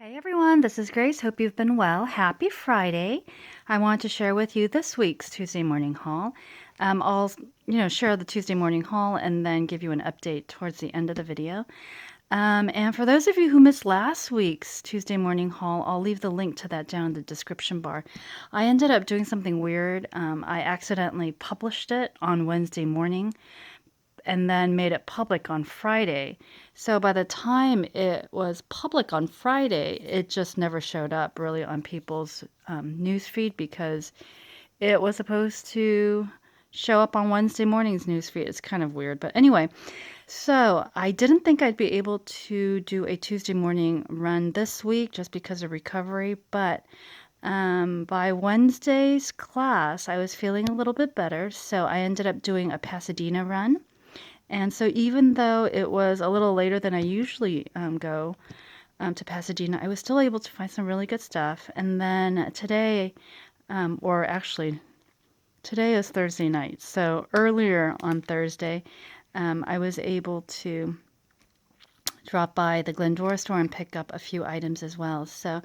Hey everyone, this is Grace. Hope you've been well. Happy Friday. I want to share with you this week's Tuesday morning haul. I'll, share the Tuesday morning haul and then give you an update towards the end of the video. And for those of you who missed last week's Tuesday morning haul, I'll leave the link to that down in the description bar. I ended up doing something weird. I accidentally published it on Wednesday morning and then made it public on Friday. So by the time it was public on Friday, it just never showed up really on people's news feed because it was supposed to show up on Wednesday morning's news feed. It's kind of weird. But anyway, so I didn't think I'd be able to do a Tuesday morning run this week just because of recovery. But by Wednesday's class, I was feeling a little bit better. So I ended up doing a Pasadena run. And so even though it was a little later than I usually go to Pasadena, I was still able to find some really good stuff. And then today, or actually, today is Thursday night. So earlier on Thursday, I was able to drop by the Glendora store and pick up a few items as well. So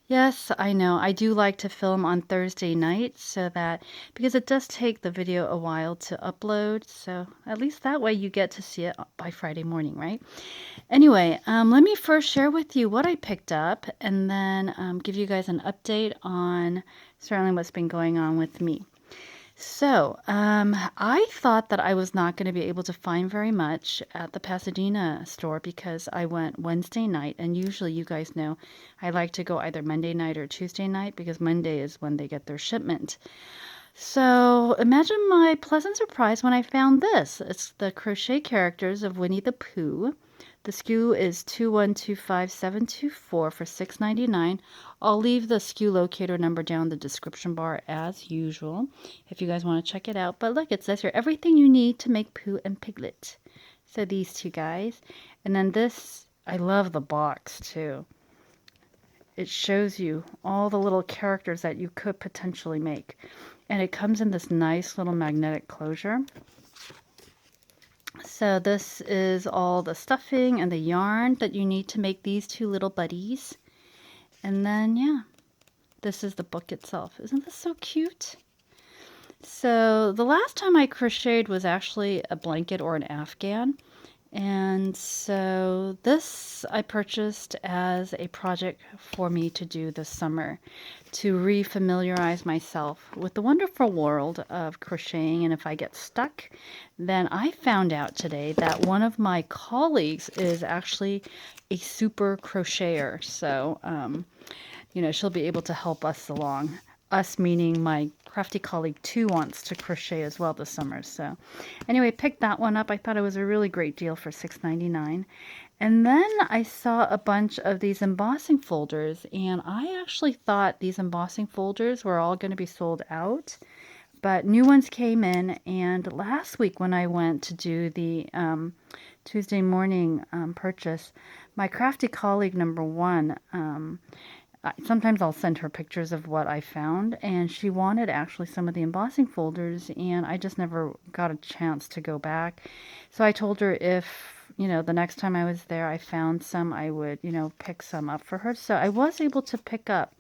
yes, I know. I do like to film on Thursday night so that, because it does take the video a while to upload. So at least that way you get to see it by Friday morning, right? Anyway, let me first share with you what I picked up and then give you guys an update on certainly what's been going on with me. So, I thought that I was not going to be able to find very much at the Pasadena store because I went Wednesday night, and usually you guys know I like to go either Monday night or Tuesday night because Monday is when they get their shipment. So, imagine my pleasant surprise when I found this. It's the crochet characters of Winnie the Pooh. The SKU is 2125724 for $6.99. I'll leave the SKU locator number down in the description bar as usual if you guys want to check it out. But look, it says here everything you need to make Pooh and Piglet. So these two guys. And then this, I love the box too. It shows you all the little characters that you could potentially make. And it comes in this nice little magnetic closure. So this is all the stuffing and the yarn that you need to make these two little buddies. And then, yeah, this is the book itself. Isn't this so cute? So the last time I crocheted was actually a blanket or an afghan. And so this I purchased as a project for me to do this summer to refamiliarize myself with the wonderful world of crocheting. And if I get stuck, then I found out today that one of my colleagues is actually a super crocheter. So, she'll be able to help us along. Us meaning my crafty colleague too wants to crochet as well this summer. So anyway, picked that one up. I thought it was a really great deal for $6.99. And then I saw a bunch of these embossing folders, and I actually thought these embossing folders were all going to be sold out, but new ones came in. And last week when I went to do the Tuesday morning purchase, my crafty colleague number one, sometimes I'll send her pictures of what I found, and she wanted actually some of the embossing folders, and I just never got a chance to go back. So I told her if, the next time I was there, I found some, I would, pick some up for her. So I was able to pick up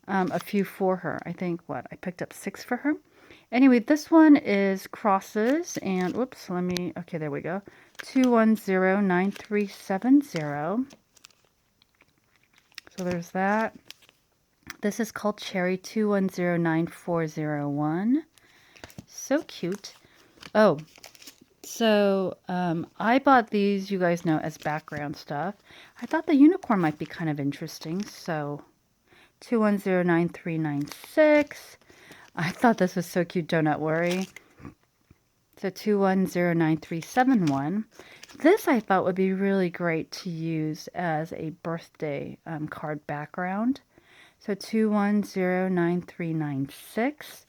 a few for her. I think, I picked up 6 for her. Anyway, this one is crosses, and whoops, okay, there we go. 2109370. So there's that. This is called Cherry 2109401. So cute. Oh, so I bought these, you guys know, as background stuff. I thought the unicorn might be kind of interesting. So 2109396. I thought this was so cute, do not worry. So 2109371. This I thought would be really great to use as a birthday card background. So 2109396.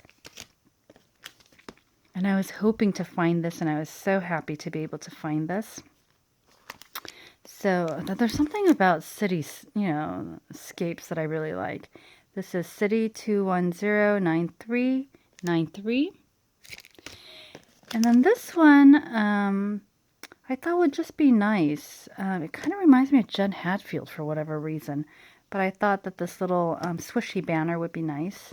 And I was hoping to find this, and I was so happy to be able to find this. So there's something about city, escapes that I really like. This is City 2109393. And then this one, I thought would just be nice. It kind of reminds me of Jen Hatfield for whatever reason, but I thought that this little swishy banner would be nice.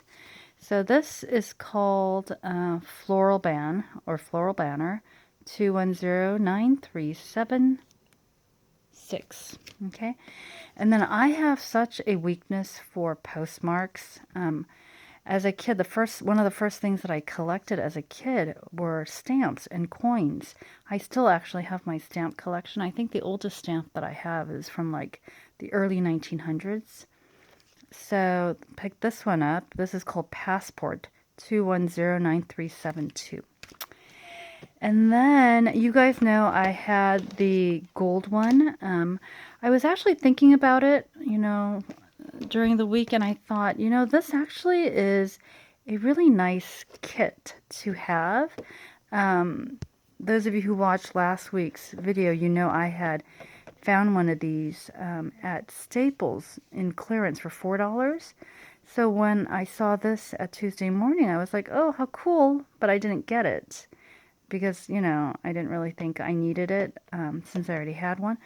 So this is called Floral Ban or Floral Banner 2109376. Okay, and then I have such a weakness for postmarks. As a kid, one of the first things that I collected as a kid were stamps and coins. I still actually have my stamp collection. I think the oldest stamp that I have is from like the early 1900s. So pick this one up. This is called Passport 2109372. And then you guys know I had the gold one. I was actually thinking about it, during the week, and I thought, this actually is a really nice kit to have. Those of you who watched last week's video, I had found one of these at Staples in clearance for $4. So when I saw this at Tuesday morning, I was like, oh, how cool, but I didn't get it because, I didn't really think I needed it since I already had one.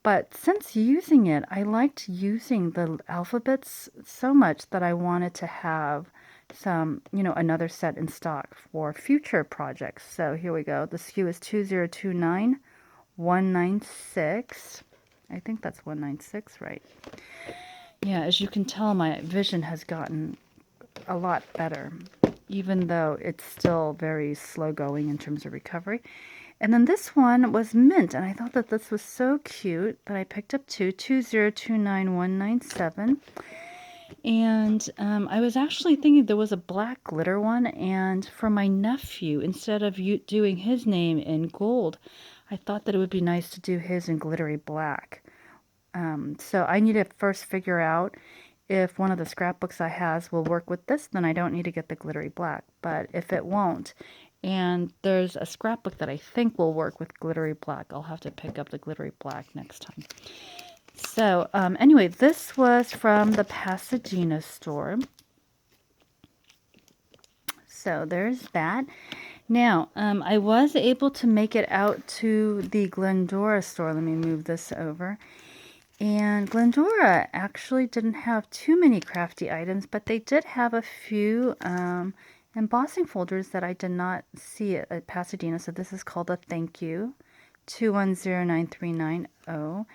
But since using it, I liked using the alphabets so much that I wanted to have some, another set in stock for future projects. So here we go. The SKU is 2029196. I think that's 196, right? Yeah, as you can tell, my vision has gotten a lot better, even though it's still very slow going in terms of recovery. And then this one was mint, and I thought that this was so cute that I picked up 2029197. And I was actually thinking there was a black glitter one, and for my nephew, instead of doing his name in gold, I thought that it would be nice to do his in glittery black. So I need to first figure out if one of the scrapbooks I has will work with this, then I don't need to get the glittery black. But if it won't, and there's a scrapbook that I think will work with glittery black, I'll have to pick up the glittery black next time. So anyway, this was from the Pasadena store. So there's that. Now, I was able to make it out to the Glendora store. Let me move this over. And Glendora actually didn't have too many crafty items, but they did have a few embossing folders that I did not see at Pasadena. So this is called a Thank You 2109390. And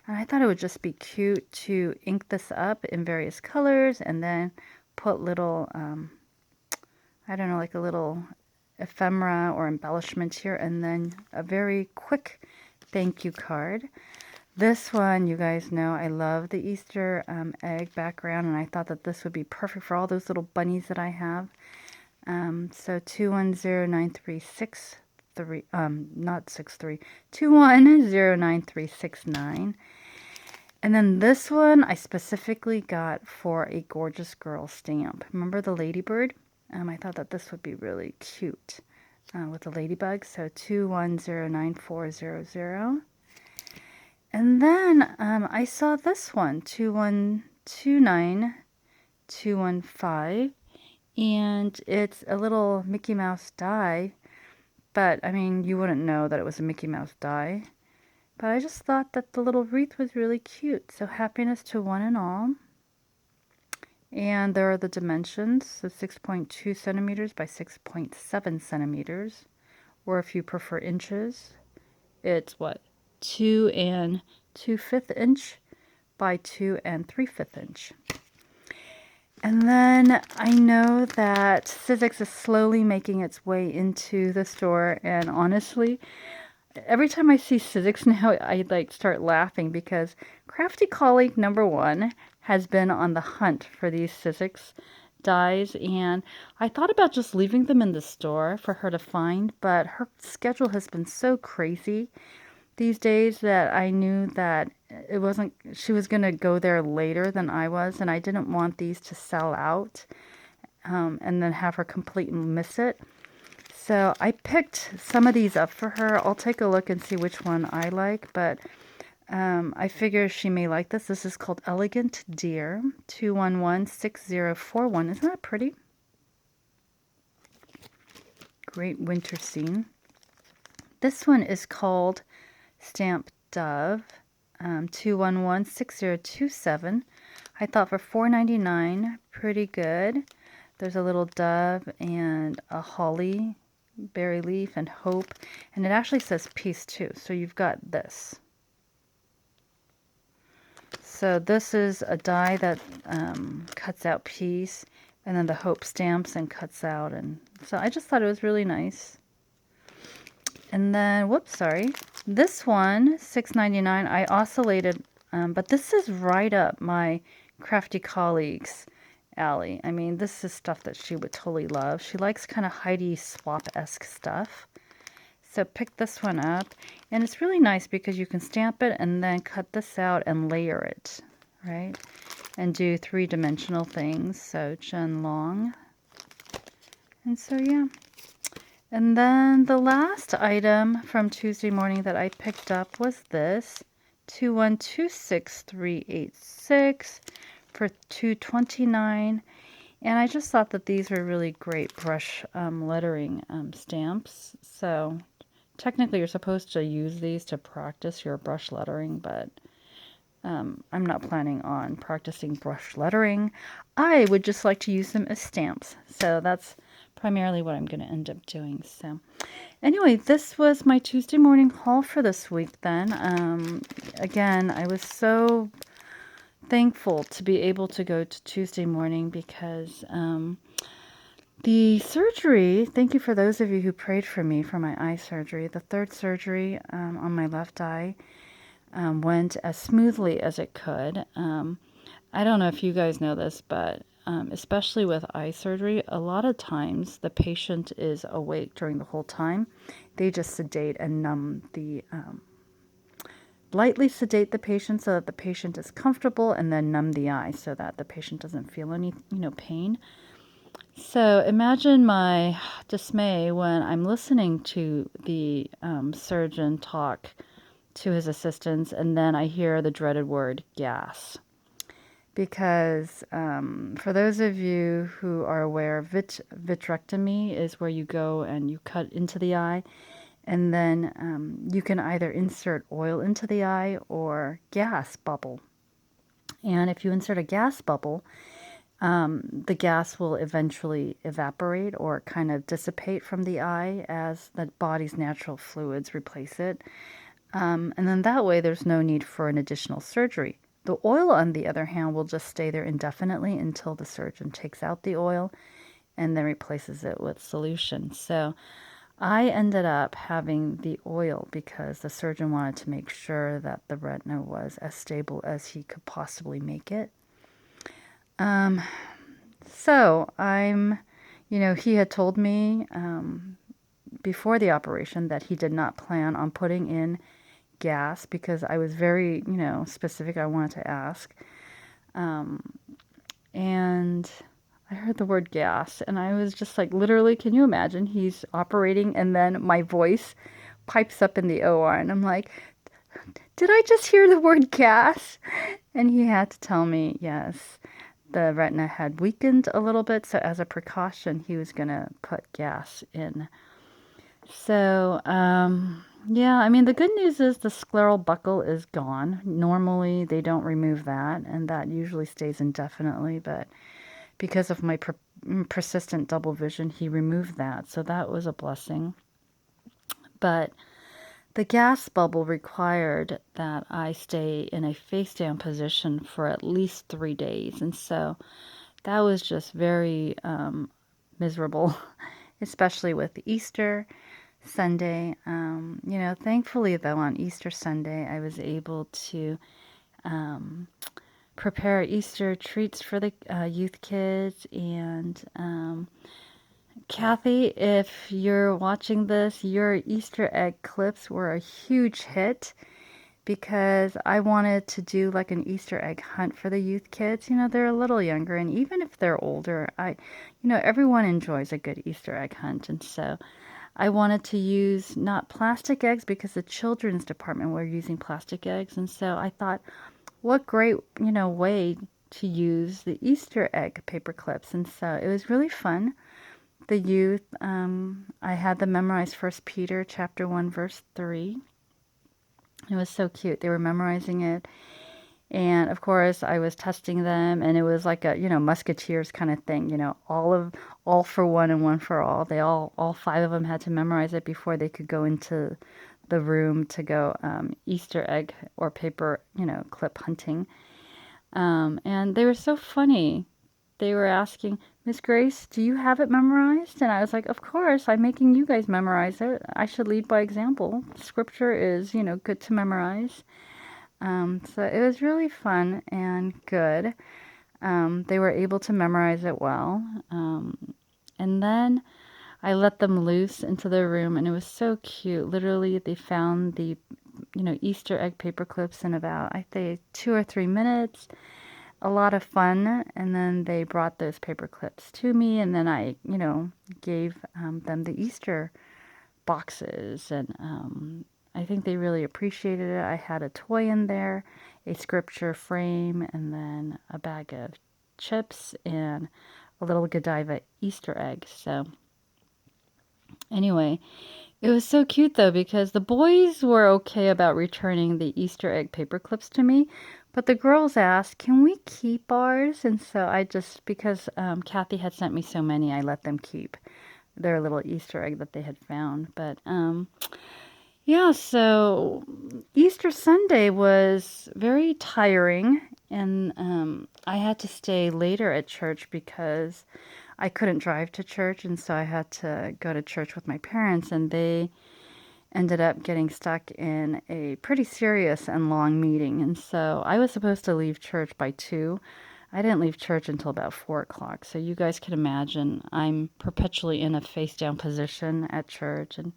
I thought it would just be cute to ink this up in various colors and then put little, I don't know, like a little ephemera or embellishment here, and then a very quick thank you card. This one, you guys know, I love the Easter egg background, and I thought that this would be perfect for all those little bunnies that I have. So 2109363, not 63, 2109369. And then this one I specifically got for a Gorgeous Girl stamp. Remember the ladybird? I thought that this would be really cute with the ladybug. So 2109400. And then I saw this one, 2129215. And it's a little Mickey Mouse die. But, I mean, you wouldn't know that it was a Mickey Mouse die. But I just thought that the little wreath was really cute. So happiness to one and all. And there are the dimensions. So 6.2 centimeters by 6.7 centimeters. Or if you prefer inches, it's what? 2 2/5 inch by 2 3/5 inch. And then I know that Sizzix is slowly making its way into the store, and honestly, every time I see Sizzix now, I start laughing because Crafty Colleague #1 has been on the hunt for these Sizzix dies, and I thought about just leaving them in the store for her to find, but her schedule has been so crazy these days that I knew that she was going to go there later than I was, and I didn't want these to sell out and then have her completely miss it. So I picked some of these up for her. I'll take a look and see which one I like, but I figure she may like this. This is called Elegant Deer 2116041. Isn't that pretty? Great winter scene. This one is called stamp Dove, 2116027. I thought for $4.99, pretty good. There's a little dove and a holly berry leaf and hope, and it actually says peace too. So you've got this. So this is a die that cuts out peace, and then the hope stamps and cuts out, and so I just thought it was really nice. And then, whoops, sorry. This one, $6.99, I oscillated, but this is right up my crafty colleague's alley. I mean, this is stuff that she would totally love. She likes kind of Heidi Swap-esque stuff. So pick this one up, and it's really nice because you can stamp it and then cut this out and layer it, right? And do three-dimensional things, so Jen Long. And so, yeah. And then the last item from Tuesday morning that I picked up was this, 2126386 for $2.29. And I just thought that these were really great brush lettering stamps. So technically you're supposed to use these to practice your brush lettering, but I'm not planning on practicing brush lettering. I would just like to use them as stamps. So that's primarily what I'm going to end up doing. So anyway, this was my Tuesday morning haul for this week then. Again, I was so thankful to be able to go to Tuesday morning because the surgery, thank you for those of you who prayed for me for my eye surgery. The third surgery on my left eye went as smoothly as it could. I don't know if you guys know this, but especially with eye surgery, a lot of times the patient is awake during the whole time. They just sedate and numb the, lightly sedate the patient so that the patient is comfortable, and then numb the eye so that the patient doesn't feel any, pain. So imagine my dismay when I'm listening to the surgeon talk to his assistants, and then I hear the dreaded word gas. Because for those of you who are aware, vitrectomy is where you go and you cut into the eye, and then you can either insert oil into the eye or gas bubble. And if you insert a gas bubble, the gas will eventually evaporate or kind of dissipate from the eye as the body's natural fluids replace it. And then that way there's no need for an additional surgery. The oil, on the other hand, will just stay there indefinitely until the surgeon takes out the oil and then replaces it with solution. So I ended up having the oil because the surgeon wanted to make sure that the retina was as stable as he could possibly make it. So he had told me before the operation that he did not plan on putting in gas because I was very, specific. I wanted to ask. And I heard the word gas and I was just like, literally, can you imagine? He's operating and then my voice pipes up in the OR and I'm like, did I just hear the word gas? And he had to tell me, yes, the retina had weakened a little bit. So as a precaution, he was going to put gas in. So, yeah, I mean, the good news is the scleral buckle is gone. Normally, they don't remove that, and that usually stays indefinitely, but because of my persistent double vision, he removed that, so that was a blessing. But the gas bubble required that I stay in a face down position for at least 3 days, and so that was just very miserable, especially with Easter Sunday. Thankfully though, on Easter Sunday, I was able to prepare Easter treats for the youth kids. And Kathy, if you're watching this, your Easter egg clips were a huge hit because I wanted to do like an Easter egg hunt for the youth kids. They're a little younger, and even if they're older, everyone enjoys a good Easter egg hunt. And so I wanted to use not plastic eggs because the children's department were using plastic eggs. And so I thought, what great, way to use the Easter egg paper clips. And so it was really fun. The youth, I had them memorize 1 Peter chapter 1, verse 3. It was so cute. They were memorizing it. And of course, I was testing them, and it was like a, Musketeers kind of thing, all for one and one for all. They all five of them had to memorize it before they could go into the room to go Easter egg or paper, clip hunting. And they were so funny. They were asking, Miss Grace, do you have it memorized? And I was like, of course, I'm making you guys memorize it. I should lead by example. Scripture is, good to memorize. So it was really fun and good. They were able to memorize it well. And then I let them loose into their room, and it was so cute. Literally, they found the, Easter egg paper clips in about, I think, 2 or 3 minutes. A lot of fun. And then they brought those paper clips to me, and then I, gave them the Easter boxes. And I think they really appreciated it. I had a toy in there, a scripture frame, and then a bag of chips and a little Godiva Easter egg. So anyway, it was so cute though because the boys were okay about returning the Easter egg paper clips to me, but the girls asked, "Can we keep ours?" And so I just, because Kathy had sent me so many, I let them keep their little Easter egg that they had found. But yeah, so Easter Sunday was very tiring, and I had to stay later at church because I couldn't drive to church, and so I had to go to church with my parents, and they ended up getting stuck in a pretty serious and long meeting. And so I was supposed to leave church by 2. I didn't leave church until about 4 o'clock. So you guys can imagine I'm perpetually in a face down position at church, and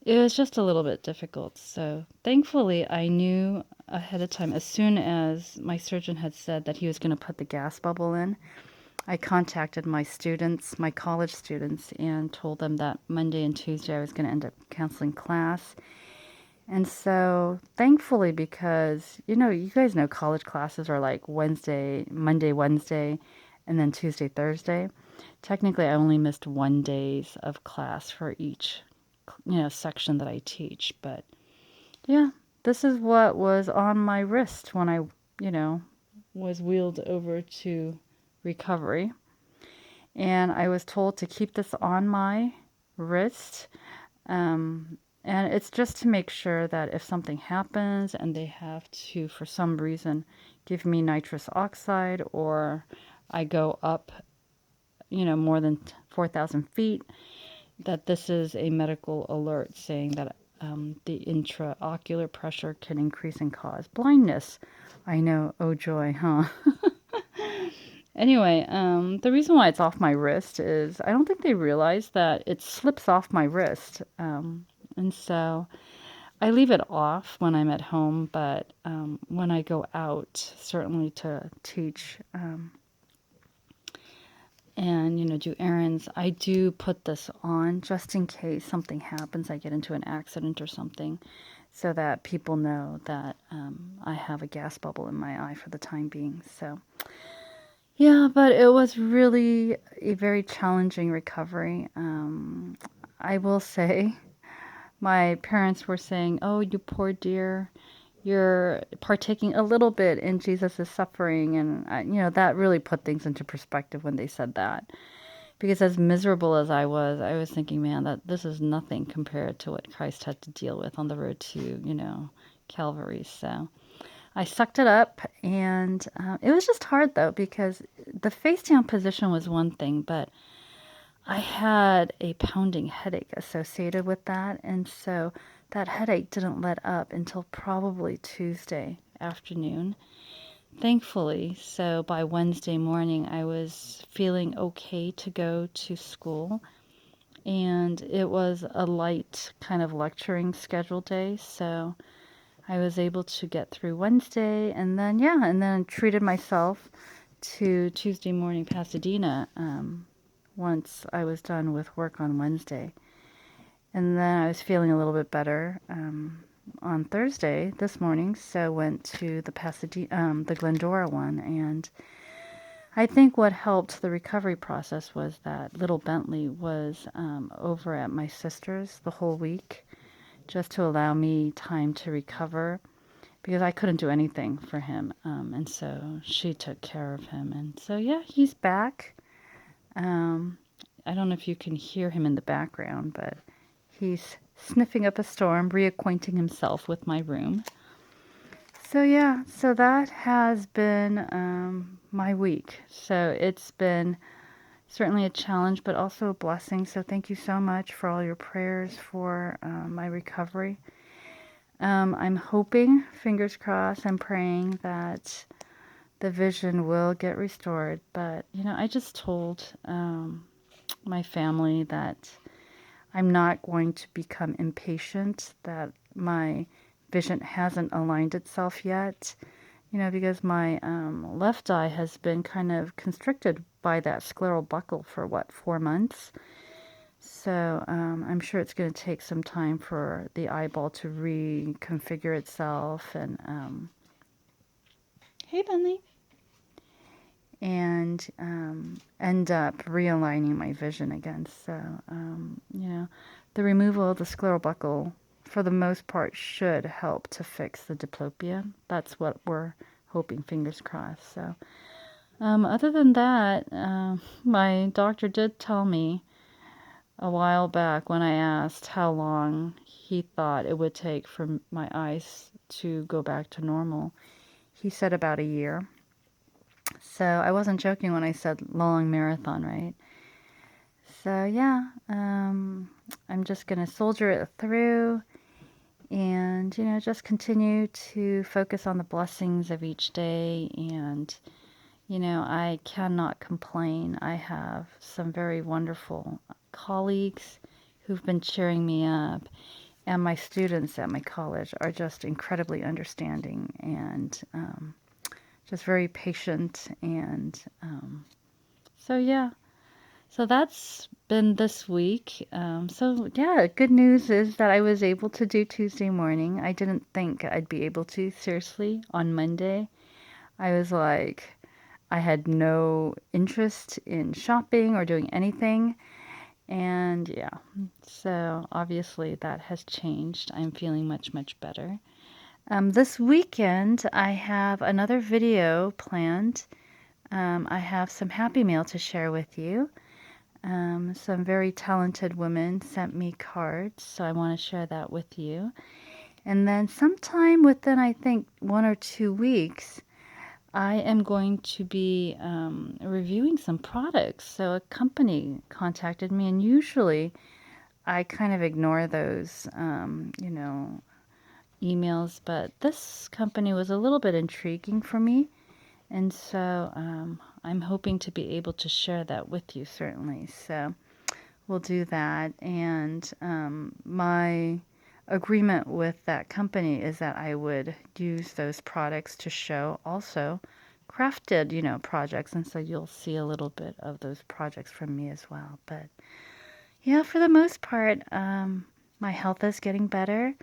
it was just a little bit difficult. So thankfully, I knew ahead of time, as soon as my surgeon had said that he was going to put the gas bubble in. I contacted my students, my college students, and told them that Monday and Tuesday I was going to end up canceling class. And so, thankfully, because, you guys know college classes are like Monday, Wednesday, and then Tuesday, Thursday. Technically, I only missed 1 days of class for each, section that I teach. But yeah, this is what was on my wrist when I, was wheeled over to recovery. And I was told to keep this on my wrist. And it's just to make sure that if something happens and they have to, for some reason, give me nitrous oxide, or I go up, more than 4,000 feet, that this is a medical alert saying that the intraocular pressure can increase and cause blindness. I know, oh joy, huh? Anyway, the reason why it's off my wrist is I don't think they realize that it slips off my wrist. And so I leave it off when I'm at home, but when I go out, certainly to teach and, do errands, I do put this on just in case something happens, I get into an accident or something, so that people know that I have a gas bubble in my eye for the time being. So yeah, but it was really a very challenging recovery. I will say, my parents were saying, "Oh, you poor dear, you're partaking a little bit in Jesus' suffering." And, that really put things into perspective when they said that. Because as miserable as I was thinking, man, that this is nothing compared to what Christ had to deal with on the road to, Calvary. So I sucked it up, and it was just hard though, because the face down position was one thing, but I had a pounding headache associated with that, and so that headache didn't let up until probably Tuesday afternoon. Thankfully, so by Wednesday morning, I was feeling okay to go to school, and it was a light kind of lecturing schedule day, so I was able to get through Wednesday, and then, yeah, and then treated myself to Tuesday morning Pasadena once I was done with work on Wednesday. And then I was feeling a little bit better on Thursday this morning, so went to the the Glendora one. And I think what helped the recovery process was that little Bentley was over at my sister's the whole week, just to allow me time to recover because I couldn't do anything for him. And so she took care of him. And so, yeah, he's back. I don't know if you can hear him in the background, but he's sniffing up a storm, reacquainting himself with my room. So, yeah, so that has been my week. So it's been certainly a challenge, but also a blessing. So thank you so much for all your prayers for my recovery. I'm hoping, fingers crossed, I'm praying that the vision will get restored. But, I just told my family that I'm not going to become impatient, that my vision hasn't aligned itself yet, because my left eye has been kind of constricted by that scleral buckle for 4 months. So I'm sure it's going to take some time for the eyeball to reconfigure itself and hey, Bentley, and end up realigning my vision again. So the removal of the scleral buckle, for the most part, should help to fix the diplopia. That's what we're hoping, fingers crossed. So other than that, my doctor did tell me a while back when I asked how long he thought it would take for my eyes to go back to normal. He said about a year. So I wasn't joking when I said long marathon, right? So yeah, I'm just going to soldier it through and, just continue to focus on the blessings of each day. And, I cannot complain. I have some very wonderful colleagues who've been cheering me up. And my students at my college are just incredibly understanding and just very patient. And so, yeah. So that's been this week. So yeah, good news is that I was able to do Tuesday morning. I didn't think I'd be able to, seriously, on Monday. I was like, I had no interest in shopping or doing anything. And yeah, so obviously that has changed. I'm feeling much, much better. This weekend, I have another video planned. I have some Happy Mail to share with you. Some very talented women sent me cards, so I want to share that with you. And then sometime within, I think, 1 or 2 weeks, I am going to be reviewing some products. So a company contacted me, and usually I kind of ignore those, emails, but this company was a little bit intriguing for me. And so I'm hoping to be able to share that with you, certainly. So we'll do that. And my agreement with that company is that I would use those products to show also crafted, projects. And so you'll see a little bit of those projects from me as well. But yeah, for the most part, my health is getting better.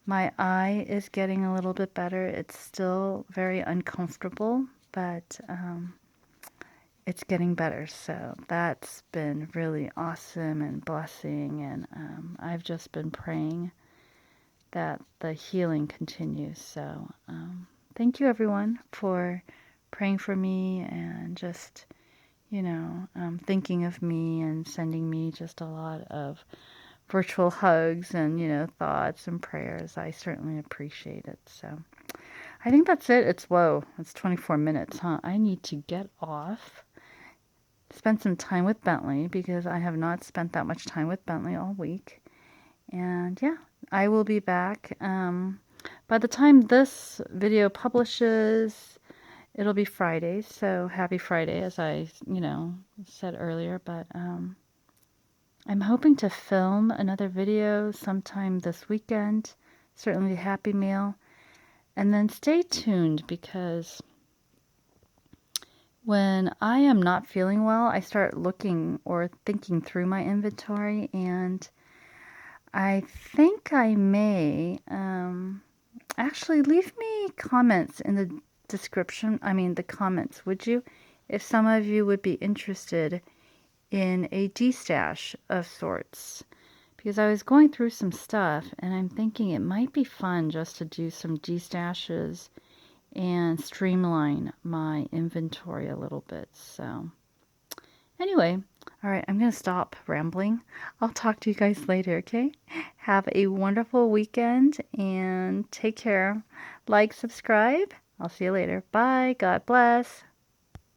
My eye is getting a little bit better. It's still very uncomfortable, but it's getting better. So that's been really awesome and blessing. And I've just been praying that the healing continues. So thank you, everyone, for praying for me and just, thinking of me and sending me just a lot of virtual hugs and, thoughts and prayers. I certainly appreciate it. So I think that's it. It's 24 minutes, huh? I need to get off, spend some time with Bentley because I have not spent that much time with Bentley all week. And yeah, I will be back. By the time this video publishes, it'll be Friday. So happy Friday, as I, said earlier. But I'm hoping to film another video sometime this weekend, certainly Happy Meal. And then stay tuned because when I am not feeling well, I start looking or thinking through my inventory, and I think I may actually leave me comments in the description. The comments, would you? If some of you would be interested in a destash of sorts. because I was going through some stuff and I'm thinking it might be fun just to do some destashes and streamline my inventory a little bit. So anyway, all right, I'm going to stop rambling. I'll talk to you guys later, okay? Have a wonderful weekend and take care. Like, subscribe. I'll see you later. Bye. God bless.